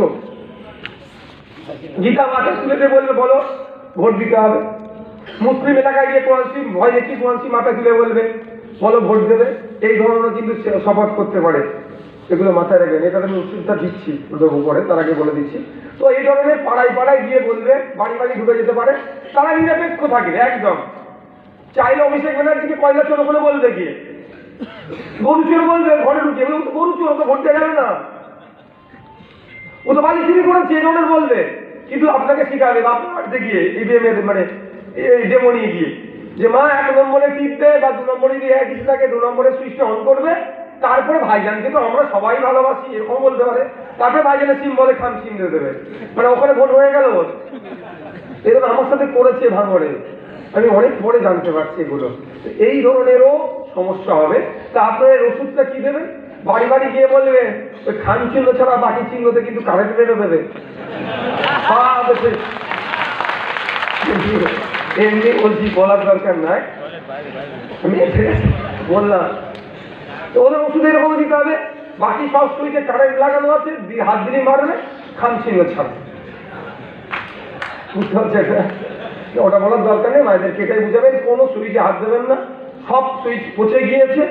গীতা মাথায় তুলেতে বলবে বলো ভোট দিতে হবে। মুসলিম এলাকায় গিয়ে কোয়ান্সি ভয় দেখি কোয়ান্সি মাথা তুলে বলবে বলো ভোট দেবে। এই ধরনের কিন্তু শপথ করতে পারে। এগুলো মাথায় রাখবেন, এটা আমি ওষুধটা দিচ্ছি দেবো পরে, তার আগে বলে দিচ্ছি। তো এই ধরনের পাড়ায় গিয়ে বলবে, বাড়ি বাড়ি ঢুকে যেতে পারে। তারা নিরপেক্ষ থাকবে একদম। চাইলে অভিষেক ব্যানার্জিকে কয়লা চোর ওখানে বলবে, গিয়ে গরু চোর বলবে ঘরে ঢুকে, গরু চোর তো ভোট দেওয়া যাবে না, ও তো বাড়ি চুরি করেছে, এই ধরনের বলবে। কিন্তু আপনাকে শিখাবে আপনার বাড়িতে গিয়ে ইভিএম এর মানে ডেমো নিয়ে গিয়ে যে মা 1 নম্বরে টিপবে বা 2 নম্বরে যদি কিছু থাকে 2 নম্বরে সুইচটা অন করবে, তারপরে ভাইজানকে তো আমরা সবাই ভালোবাসি এরকম বলতে পারে, তারপরে ভাইজানের সিম বলে খান সিম দিয়ে দেবে, মানে ওখানে ভোট হয়ে গেল। এরকম আমার সাথে করেছে ভাঙড়ে, আমি অনেক পরে জানতে পারছি এগুলো। এই ধরনেরও সমস্যা হবে। তা আপনার ওষুধটা কি দেবেন? বাড়ি বাড়ি গিয়ে বলবে ওই খান চিহ্ন ছাড়া বাকি চিহ্নতে কিন্তু কারেন্ট বেরো দেবে। এমনি বলছি, বলার দরকার নাই, আমি বললাম। তো ওদের ওষুধ এরকম দিতে হবে, বাকি সব সুইচে কারেন্ট লাগানো আছে, হাত দিলে মারবে, খান চিহ্ন ছাড়া। বুঝতে পারছে? ওটা বলার দরকার নেই, মায়েদেরকে এটাই বুঝাবেন, কোনো সুইচে হাত দেবেন না। সব সুইচ পচে গিয়েছে,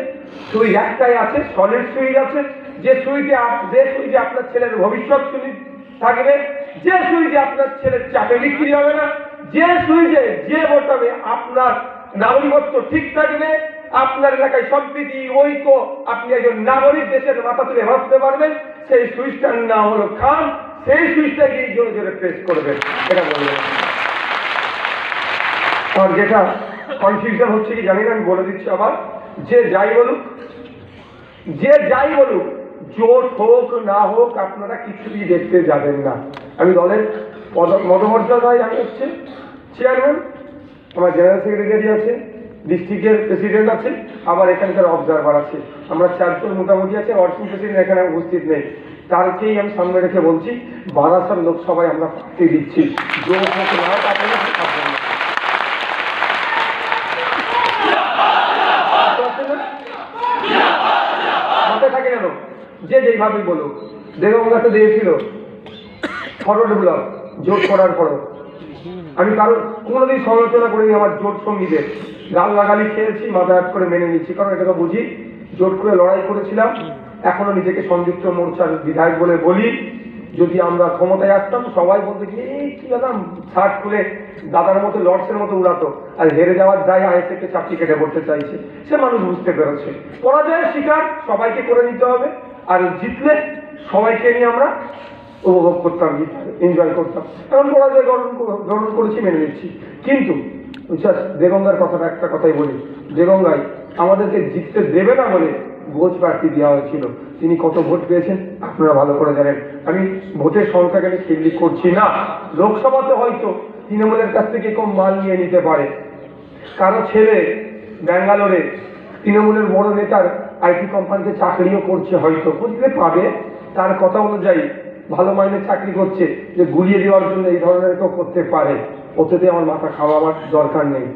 সুইচ একটাই আছে, সলিড সুইচ আছে। যে সুইচে আপনার ছেলের ভবিষ্যৎ থাকবে, যে সুইচে আপনার ছেলের চাকরি বিক্রি হবে না, যে সুইচে যে বোতামে আপনার নাগরিকত্ব ঠিক থাকবে, আপনার এলাকায় সম্প্রীতি ঐক্য, আপনি একজন নাগরিক দেশের মাথা তুলে ভাবতে পারবেন, সেই সুইচটার নাম হলো খান। সেই সুইচটা গিয়ে জোরে জোরে প্রেস করবেন, এটা বলবেন। আর যেটা কনফিউশন হচ্ছে কি জানি না, আমি বলে দিচ্ছি আবার, যে যাই বলুক, জোট হোক না হোক, আপনারা কিছুই দেখতে যাবেন না। আমি দলের মদমর্যাদায় আমি হচ্ছে চেয়ারম্যান, আমার জেনারেল সেক্রেটারি আছে, ডিস্ট্রিক্টের প্রেসিডেন্ট আছে, আবার এখানকার অবজারভার আছে, আমরা 4 জন মোটামুটি আছে। ওয়ার্কিং প্রেসিডেন্ট এখানে উপস্থিত নেই, তারকেই আমি সামনে রেখে বলছি বারাসাত লোকসভায় আমরা প্রার্থী দিচ্ছি। মাথায় থাকে কেন, যে যেইভাবেই বলুক। দেগঙ্গাতে দিয়েছিল ফরওয়ার্ড ব্লক জোট করার পরও আমি কারণ কোনোদিন সমালোচনা করিনি আমার জোট সঙ্গীদের, গালাগালি খেয়েছি, মাথা হাত করে মেনে নিচ্ছি, কারণ এটাকে বুঝি জোট করে লড়াই করেছিলাম। এখনো নিজেকে সংযুক্ত মোর্চার বিধায়ক বলে বলি। যদি আমরা ক্ষমতায় আসতাম সবাই বলতে কি কি দাদা শার্ট খুলে দাদার মতো লর্ডসের মতো উড়াতো, আর হেরে যাওয়ার দায় আইএসএফকে চাকরি কেটে পড়তে চাইছে, সে মানুষ বুঝতে পেরেছে। পরাজয়ের শিকার সবাইকে করে নিতে হবে, আর জিতলে সবাইকে নিয়ে আমরা উপভোগ করতাম, এনজয় করতাম। এখন পরাজয় গ্রহণ করেছি, মেনে নিচ্ছি। কিন্তু দেগঙ্গার কথাটা একটা কথাই বলি, দেগঙ্গায় আমাদেরকে জিততে দেবে না বলে ভোট প্রার্থী দেওয়া হয়েছিল। তিনি কত ভোট পেয়েছেন আপনারা ভালো করে জানেন। আমি ভোটের সংখ্যাকে আমি খিল্লি করছি না। লোকসভাতে হয়তো তৃণমূলের কাছ থেকে কম মাল নিয়ে নিতে পারে, কারো ছেলে ব্যাঙ্গালোরে তৃণমূলের বড় নেতার আইটি কোম্পানিতে চাকরিও করছে, হয়তো বুঝতে পাবে, তার কথা অনুযায়ী ভালো মাইনের চাকরি করছে, যে গুলিয়ে দেওয়ার জন্য এই ধরনের কেউ করতে পারে। ওতে আমার মাথা খাওয়াবার দরকার নেই।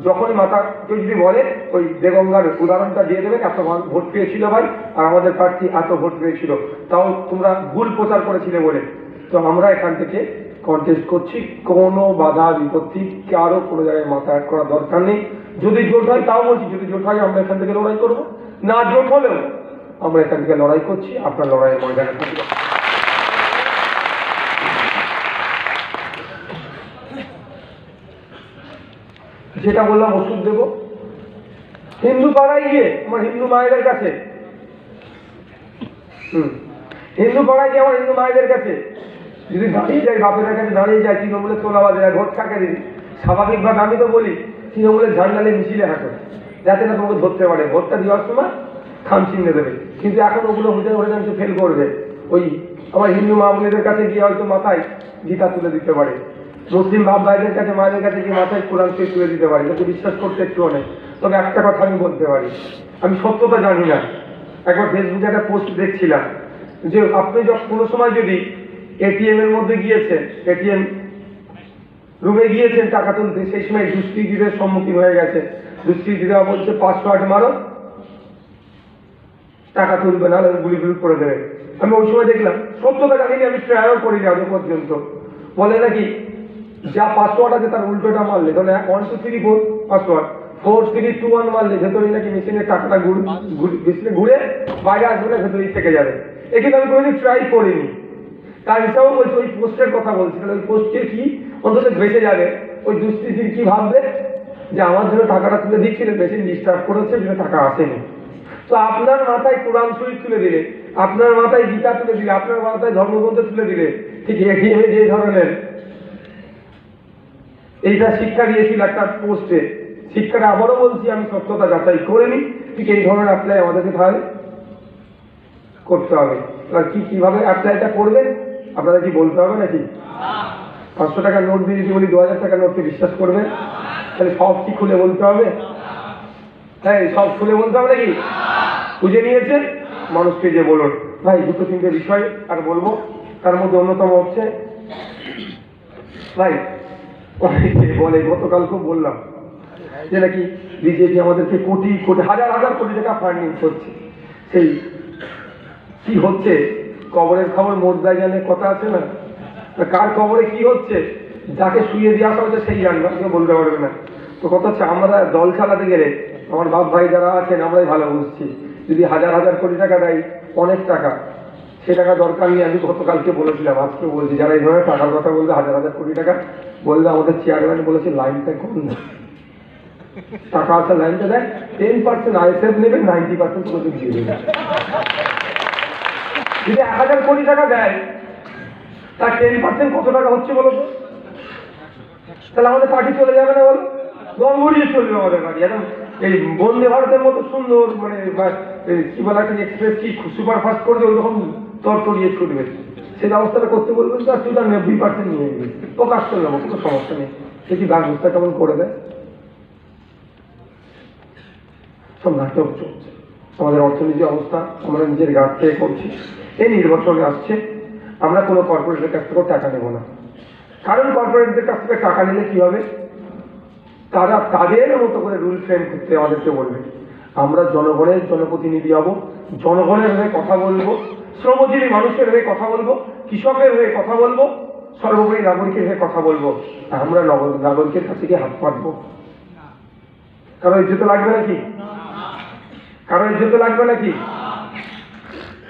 যখনই মাথা কেউ যদি বলে ওই দেগঙ্গার উদাহরণটা দিয়ে দেবে, এত ভোট পেয়েছিল ভাই, আর আমাদের প্রার্থী এত ভোট পেয়েছিল, তাও তোমরা ভুল প্রচার করেছিলে বলে। তো আমরা এখান থেকে কন্টেস্ট করছি, কোনো বাধা বিপত্তি কারো কোনো জায়গায় মাথা এক করার দরকার নেই। যদি জোট হয় তাও বলছি, যদি জোট হয় আমরা এখান থেকে লড়াই করবো, না জোট হলেও আমরা এখান থেকে লড়াই করছি, আপনার লড়াইয়ের ময়দানে থাকবে। যেটা বললাম ওষুধ দেবো হিন্দু পাড়ায় গিয়ে, আমার হিন্দু মায়েদের কাছে, হিন্দু পাড়ায় গিয়ে আমার হিন্দু মায়েদের কাছে যদি দাঁড়িয়ে যায়, বাপের কাছে দাঁড়িয়ে যায়, তৃণমূলের তোলাবাজে ভোট কাকে দিবি, স্বাভাবিকভাবে আমি তো বলি তৃণমূলের ঝান্ডালে মিছিলে হাঁটো, যাতে না তোমাকে ধরতে পারে, ভোটটা দেওয়ার সময় খাম চিহ্নে দেবে। কিন্তু এখন ওগুলো হতে হতে আমি ফেল করবে। ওই আমার হিন্দু মা বোনেদের কাছে গিয়ে হয়তো মাথায় গীতা তুলে দিতে পারে, মুসলিম বাপ ভাইদের কাছে মায়েদের কাছে গিয়ে মাথায় কোরআন শরীফ তুলে দিতে পারি, যাতে বিশ্বাস করতে একটু অনেক। তবে একটা কথা আমি বলতে পারি, আমি সত্যতা জানি না। একবার ফেসবুকে একটা পোস্ট দেখছিলাম যে আপনি যখন কোনো সময় যদি এটিএম এর মধ্যে গিয়েছেন, এটিএম রুমে গিয়েছেন টাকা তুলতে, সেই সময় দুষ্কৃতীদের সম্মুখীন হয়ে গেছে, দুষ্কৃতীরা বলছে 508 মারো, টাকা তুলবে না, গুলি গুলি করে দেবে। আমি ওই সময় দেখলাম, সত্যতা জানিনি, আমি ট্রায়াল করিনি আজ পর্যন্ত। বলে নাকি যা 508 আছে তার উল্টোটা মারলে, ধরুন 1 2 3 4 508 4 3 2 1 মারলে ভেতরে নাকি মেশিনের টাকাটা মেশিনে ঘুরে বাইরে আসবে না, ভেতরেই থেকে যাবে। এখানে আমি কোনোদিন ট্রাই করিনি, তার হিসাবেও বলছি ওই পোস্টের কথা বলছি। তাহলে ওই পোস্টের কি অন্তত বেঁচে যাবে, ওই দুষ্কৃতীর কি ভাববে যে আমার জন্য টাকাটা তুলে দিচ্ছিল, মেশিন ডিস্টার্ব করেছে, যেন টাকা আসেনি। তো আপনার মাথায় কোরআন শরীফ তুলে দিলে, আপনার মাথায় গীতা তুলে দিলে, আপনার মাথায় ধর্মগ্রন্থ তুলে দিলে, ঠিক এটিএমে যে ধরনের এইটা শিক্ষা দিয়েছিল একটা পোস্টে, শিক্ষাটা আবারও বলছি, আমি সত্যতা যাচাই করিনি, ঠিক এই ধরনের অ্যাপ্লাই আমাদেরকে তাহলে করতে হবে। এবার কিভাবে অ্যাপ্লাইটা করবেন আপনারা কি বলতে হবে নাকি? 500 টাকার নোট দিয়ে যদি বলি 2000 টাকার নোটকে বিশ্বাস করবেন? তাহলে সব কি খুলে বলতে হবে? হ্যাঁ, সব খুলে বলতে হবে নাকি? বুঝে নিয়েছেন? মানুষকে যে বলুন ভাই 2-3টে বিষয় আর বলবো। তার মধ্যে অন্যতম হচ্ছে ভাই বলে, গতকালকে বললাম যে নাকি বিজেপি আমাদেরকে কোটি কোটি হাজার হাজার কোটি টাকা ফান্ডিং করছে। সেই কি হচ্ছে কবরের খবর মোদ্দায় জানে কথা আছে না, কার কবরে কি হচ্ছে যাকে শুয়ে দিয়ে আসা হচ্ছে সেই জানবে, কেউ বলতে পারবে না। তো কথা হচ্ছে আমরা দল চালাতে গেলে আমার বাপ ভাই যারা আছেন আমরাই ভালো বুঝছি, যদি হাজার হাজার কোটি টাকা দেয় অনেক টাকা, সে টাকা দরকার নেই। আমি গতকালকে বলেছিলাম, আজকে বলছি, যারা এই ধরনের টাকার কথা বলতে হাজার হাজার কোটি টাকা বললে, আমাদের চেয়ারম্যান বলেছে লাইনটা কম না, টাকা আসা লাইনটা দেয় 10% আইএসএফ নেবে, 90% তোকে দিয়ে দেবে। যদি 1000 কোটি টাকা দেয় তার 10% কত টাকা হচ্ছে বলো তো? তাহলে আমাদের পার্টি চলে যাবে না বলো? গড়গড়িয়ে চলবে আমাদের পার্টি। এখন এই বন্দে ভারতের মতো সুন্দর মানে কি বলে একটা এক্সপ্রেস কি সুপারফাস্ট করবে, ওইরকম তরতরিয়ে ছুটবে, সেই ব্যবস্থাটা করতে বলবেন। তো তুই তার 90% নিয়ে নিবি, প্রকাশ করে নেবো, কোনো সমস্যা নেই। সে কি ব্যবস্থা কেমন করে দেয়? সব নাটক চলছে। আমাদের অর্থনীতি অবস্থা আমরা নিজের গাছ থেকে করছি। এই নির্বাচনে আসছে, আমরা কোনো কর্পোরেটের কাছ থেকেও টাকা নেব না। কারণ কর্পোরেটদের কাছ থেকে টাকা নিলে কি হবে, তারা তাদের মতো করে রুল ফ্রেম করতে আমাদেরকে বলবে। আমরা জনগণের জনপ্রতিনিধি হব, জনগণের হয়ে কথা বলবো, শ্রমজীবী মানুষের হয়ে কথা বলবো, কৃষকের হয়ে কথা বলবো, সর্বোপরি নাগরিকের হয়ে কথা বলবো। আমরা নাগরিকের কাছে গিয়ে হাত পাতবো। কারো ইজ্জত লাগবে নাকি? কারো ইজ্জত লাগবে নাকি?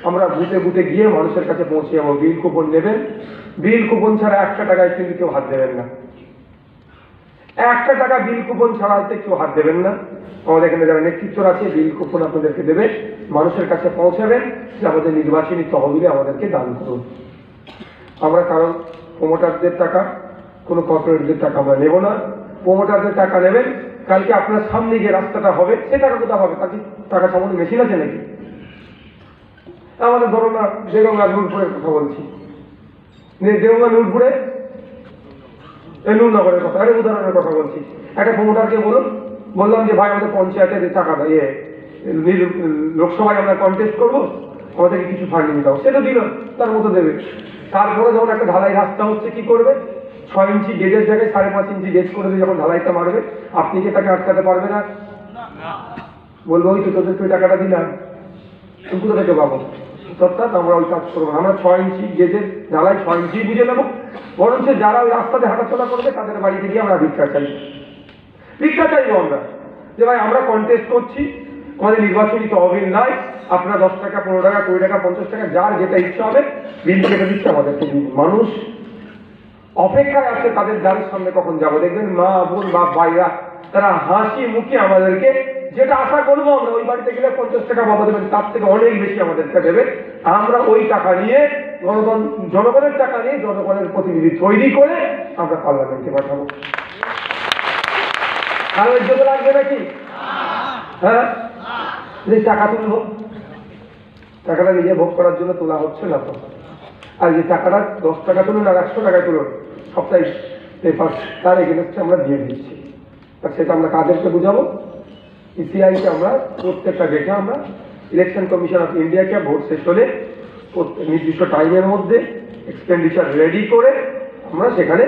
আমরা বুথে বুথে গিয়ে মানুষের কাছে পৌঁছে যাবো। বিল কুপন নেবেন, বিল কুপন ছাড়া 1 টাকায় কিন্তু কেউ হাত দেবেন না। 1 টাকা বিল কুপন ছাড়াতে কেউ হাত দেবেন না। আমাদের এখানে যারা নেতৃত্ব আছে, বিল কুপন আপনাদেরকে দেবে, মানুষের কাছে পৌঁছাবেন যে আমাদের নির্বাচনী তহবিলে আমাদেরকে দান করুন। আমরা কারণ প্রমোটারদের টাকা, কোনো কর্পোরেটদের টাকা আমরা নেব না। প্রমোটারদের টাকা নেবেন, কালকে আপনার সামনে যে রাস্তাটা হবে সে টাকা কোথাও হবে? তাকে টাকা সামনে মেশিন আছে নাকি? আমাদের ধরো না দেগঙ্গা নূরপুরের কথা বলছি, দেগঙ্গা নূরপুরে নূরনগরের কথা, আরে উদাহরণের কথা বলছি। একটা প্রমোটারকে বললাম যে ভাই আমাদের পঞ্চায়েতের টাকা লোকসভায় আমরা কন্টেস্ট করবো, আমাদেরকে কিছু ফান্ডিং দাও। সে তো দিল, তার মতো দেবে। তারপরে যখন একটা ঢালাই রাস্তা হচ্ছে, কি করবে? 6 ইঞ্চি গেজের জায়গায় 5.5 ইঞ্চি গেজ করে দিয়ে যখন ঢালাইটা মারবে, আপনি কি তাকে আটকাতে পারবে না? বলবো ওই তো তোদেরকে ওই টাকাটা দিলাম, তুমি কোথা থেকে পাবো? অর্থাৎ আমরা ওই কাজ করবো না। আমরা 6 ইঞ্চি গেজের ঢালাই 6 ইঞ্চি বুঝে নেবো। বরঞ্চ যারা ওই রাস্তাতে হাঁটাচলা করবে তাদের বাড়িতে গিয়ে আমরা ভিক্ষা চাইবো। ভিক্ষা চাইবো আমরা যে ভাই আমরা কন্টেস্ট করছি, আমাদের নির্বাচনী তহবিল নাই, আপনারা 10 টাকা 15 টাকা 20 টাকা 50 টাকা যার যেটা ইচ্ছা হবে বিল কেটে দিচ্ছে, আমাদেরকে দিন। মানুষ অপেক্ষায় আছে তাদের দ্বারের সামনে কখন যাবো। দেখবেন মা বোন বাপ ভাইরা তারা হাসি মুখে আমাদেরকে যেটা আশা করবো, আমরা ওই বাড়িতে গেলে 50 টাকা বাবা দেবেন, তার থেকে অনেক বেশি আমাদেরকে দেবে। আমরা ওই টাকা নিয়ে জনগণের টাকা নিয়ে জনগণের প্রতিনিধি তৈরি করে আমরা পার্লামেন্টে পাঠাবো। আর ইজ্জত লাগবে নাকি? হ্যাঁ, যে টাকা তুলবো, টাকাটা নিজে ভোগ করার জন্য তোলা হচ্ছে না তো। আর যে টাকাটা 10 টাকা তুলুন আর 100 টাকায় তুলুন, সবটাই পেপার তার এগেনস্টে আমরা দিয়ে দিচ্ছি। আর সেটা আমরা কাদেরকে বুঝাবো? ইসিআইকে আমরা প্রত্যেকটা ডেটে আমরা ইলেকশন কমিশন অফ ইন্ডিয়াকে ভোট শেষ হলে নির্দিষ্ট টাইমের মধ্যে এক্সপেন্ডিচার রেডি করে আমরা সেখানে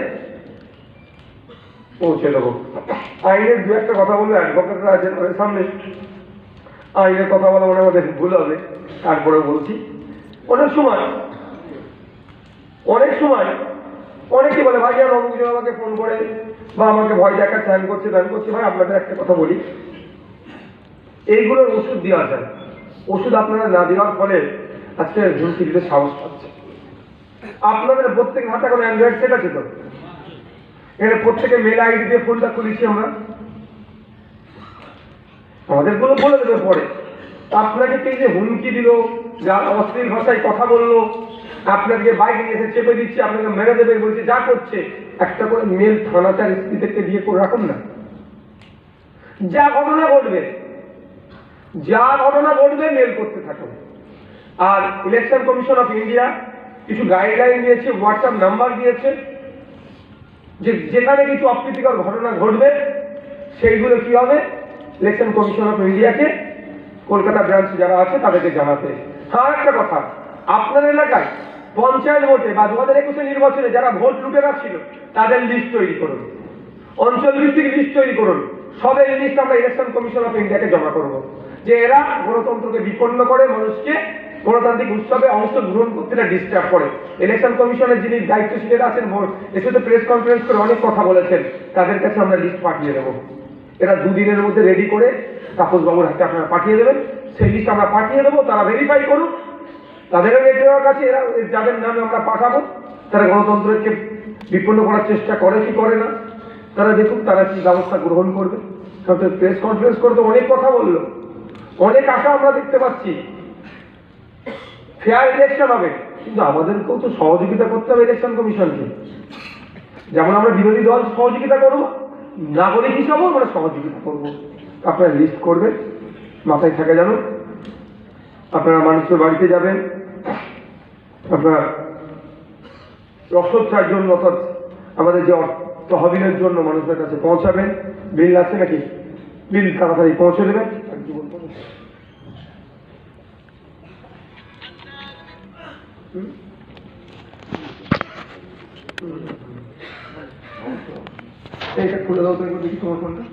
পৌঁছে দেবো। আইনের দু একটা কথা বলবো, অ্যাডভোকেটরা আছেন ওদের সামনে, আইনের কথা বলা মনে আমাদের ভুল হবে, তারপরে বলছি। অনেক সময় অনেকে বলে ভাই আর অমুকজন আমাকে ফোন করে বা আমাকে ভয় দেখা চ্যান করছে ধ্যান করছে। ভাই আপনাদের একটা কথা বলি, এইগুলোর ওষুধ দেওয়া যায়। ওষুধ আপনারা না দেওয়ার ফলে আজকে ঝুঁকি দিতে সাহস পাচ্ছে। আপনাদের প্রত্যেক হাতে এখন অ্যান্ড্রয়েড সেট আছে তো, এখানে প্রত্যেকে মেল আইডি দিয়ে ফোনটা খুলেছি আমরা, আমাদের গুলো বলে দেবে পরে। আপনাকে কে যে হুমকি দিল, যার অশ্লীল ভাষায় কথা বললো, আপনাকে বাইক নিয়ে এসে চেপে দিচ্ছে, আপনাকে মেরে দেবে বলছে, যা করছে একটা করে মেল থানাতে স্ত্রীদেরকে দিয়ে করে রাখুন না। যা ঘটনা ঘটবে মেল করতে থাকুন। আর ইলেকশন কমিশন অফ ইন্ডিয়া কিছু গাইডলাইন দিয়েছে, হোয়াটসঅ্যাপ নাম্বার দিয়েছে, যে যেখানে কিছু অপ্রীতিকর ঘটনা ঘটবে সেইগুলো কি হবে, ইলেকশন কমিশন অফ ইন্ডিয়াকে কলকাতা ব্রাঞ্চ যারা আছে তাদেরকে জানাতে। হ্যাঁ, একটা কথা, আপনার এলাকায় পঞ্চায়েত ভোটে বা 2021 নির্বাচনে যারা ভোট লুটেরা ছিল তাদের লিস্ট তৈরি করুন, অঞ্চল ভিত্তিক লিস্ট তৈরি করুন। সবের লিস্ট আমরা ইলেকশন কমিশন অফ ইন্ডিয়াকে জমা করবো, যে এরা গণতন্ত্রকে বিপন্ন করে, মানুষকে গণতান্ত্রিক উৎসবে অংশগ্রহণ করতে ডিস্টার্ব করে। ইলেকশন কমিশনের যিনি দায়িত্বশীলেরা আছেন, এসে তো প্রেস কনফারেন্স করে অনেক কথা বলেছেন, তাদের কাছে আমরা লিস্ট পাঠিয়ে দেবো। এরা 2 দিনের মধ্যে রেডি করে তাপস বাবুর হাতে আপনারা পাঠিয়ে দেবেন। সেই লিস্ট আমরা পাঠিয়ে দেবো, তারা ভেরিফাই করুন। তাদেরও নেটওয়ার্ক আছে, এরা যাদের নামে আমরা পাঠাবো তারা গণতন্ত্রকে বিপন্ন করার চেষ্টা করে কি করে না, তারা দেখুন তারা কি ব্যবস্থা গ্রহণ করবে। প্রেস কনফারেন্স করে তো অনেক কথা বললো, অনেক আশা আমরা দেখতে পাচ্ছি ফেয়ার ইলেকশন হবে, কিন্তু আমাদেরকেও তো সহযোগিতা করতে হবে ইলেকশন কমিশনকে। যেমন আমরা বিরোধী দল সহযোগিতা করবো, নাগরিক হিসাবেও আমরা সহযোগিতা করবো। আপনারা লিস্ট করবেন, মাথায় থাকে জানো। আপনারা মানুষের বাড়িতে যাবেন, আপনার রসদ চার জন্য, অর্থাৎ আমাদের যে তহবিলের জন্য মানুষের কাছে পৌঁছাবেন। বিল আছে নাকি? বিল তাড়াতাড়ি পৌঁছে দেবেন। আর কি বলবো? এইটা খুলে দাও তো একবার দেখি তোমার ফোনটা।